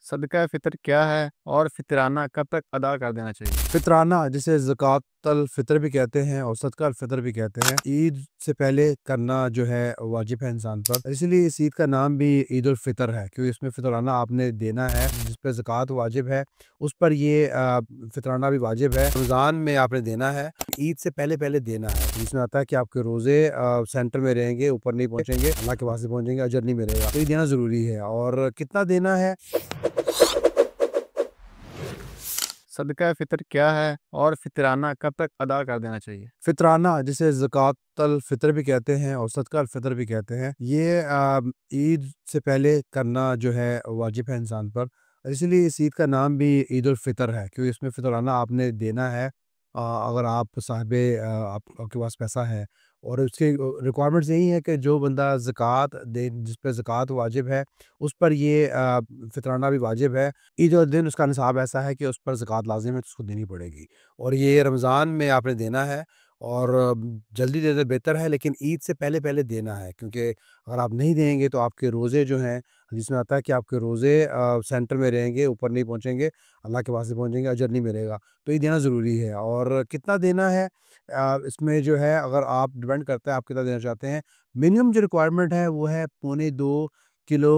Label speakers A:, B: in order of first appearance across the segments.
A: सदका फ़ितर क्या है और फ़ितराना कब तक अदा कर देना चाहिए?
B: फ़ितराना जिसे ज़कातुल फ़ितर भी कहते हैं और सदका फ़ितर भी कहते हैं। ईद से पहले करना जो है वाजिब है इंसान पर। इसीलिए इस ईद का नाम भी ईद उल फ़ितर है, क्योंकि इसमें फ़ितराना आपने देना है, जिस पे ज़कात वाजिब है, उस पर ये फ़ितराना भी वाजिब है। रमज़ान में आपने देना है, ईद से पहले-पहले देना है। जिसमें आता है कि आपके रोज़े सेंटर में रहेंगे, ऊपर नहीं पहुँचेंगे, अल्लाह के पास नहीं पहुँचेंगे, अजर नहीं मिलेगा। तो ये देना ज़रूरी है और कितना देना है?
A: सदका फ़ितर क्या है और फ़ितराना कब तक अदा कर देना चाहिए?
B: फ़ितराना जिसे ज़कातुल फ़ितर भी कहते हैं और सदका फ़ितर भी कहते हैं। ये ईद से पहले करना जो है वाजिब है इंसान पर। इसीलिए इस ईद का नाम भी ईद उल फ़ितर है, क्योंकि इसमें फ़ितराना आपने देना है। अगर आप आपके पास पैसा है और उसकी रिक्वायरमेंट्स यही है कि जो बंदा ज़कात दे, जिस पे ज़कात वाजिब है, उस पर ये फ़ितराना भी वाजिब है। ईद वाले दिन उसका निसाब ऐसा है कि उस पर ज़कात लाज़िम है, तो उसको देनी पड़ेगी। और ये रमज़ान में आपने देना है और जल्दी दे दें बेहतर है, लेकिन ईद से पहले-पहले देना है, क्योंकि अगर आप नहीं देंगे तो आपके रोज़े जो हैं, जिसमें आता है कि आपके रोज़े सेंटर में रहेंगे, ऊपर नहीं पहुँचेंगे, अल्लाह के पास नहीं पहुँचेंगे, अजर नहीं मिलेगा। तो ये देना ज़रूरी है और कितना देना है इसमें जो है, अगर आप डिपेंड करता है आप कितना देना चाहते हैं। मिनिमम जो रिक्वायरमेंट है वो है पौने 2 किलो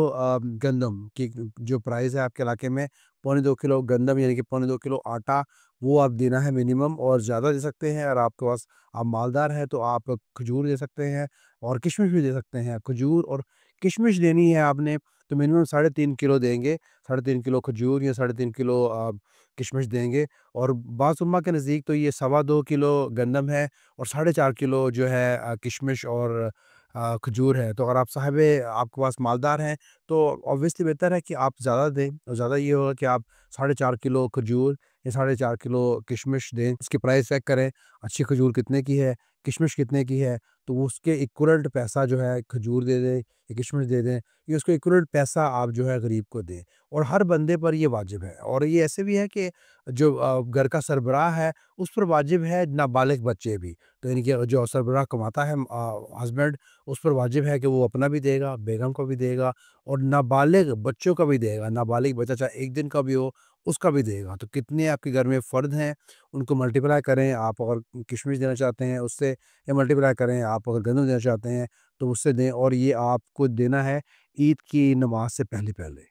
B: गंदम की जो प्राइस है आपके इलाके में, पौने 2 किलो गंदम यानी कि पौने 2 किलो आटा, वो आप देना है मिनिमम। और ज़्यादा दे सकते हैं अगर आपके पास, आप मालदार हैं तो आप खजूर दे सकते हैं और किशमिश भी दे सकते हैं। खजूर और किशमिश देनी है आपने तो मिनिमम 3.5 किलो देंगे, 3.5 किलो खजूर या 3.5 किलो किशमिश देंगे। और बाज़ उम्मा के नज़दीक तो ये सवा 2 किलो गंदम है और 4.5 किलो जो है किशमिश और खजूर है। तो अगर आप आपके पास मालदार हैं तो ऑब्वियसली बेहतर है कि आप ज़्यादा दें, और ज़्यादा ये होगा कि आप 4.5 किलो खजूर या 4.5 किलो किशमिश दें। इसकी प्राइस चेक करें, अच्छी खजूर कितने की है, किशमिश कितने की है, तो वो उसके इक्विवेलेंट पैसा जो है खजूर दे दें या किशमिश दे दें, ये उसको इक्विवेलेंट पैसा आप जो है गरीब को दें। और हर बंदे पर ये वाजिब है। और ये ऐसे भी है कि जो घर का सरबराह है, उस पर वाजिब है नाबालिग बच्चे भी। तो यानी कि जो सरबराह कमाता है हस्बैंड, उस पर वाजिब है कि वो अपना भी देगा, बेगम को भी देगा और नाबालिग बच्चों का भी देगा। नाबालिग बच्चा चाहे 1 दिन का भी हो, उसका भी देगा। तो कितने आपके घर में फ़र्द हैं, उनको मल्टीप्लाई करें। आप अगर किशमिश देना चाहते हैं उससे, या मल्टीप्लाई करें आप अगर गंदम देना चाहते हैं तो उससे दें। और ये आपको देना है ईद की नमाज़ से पहले-पहले।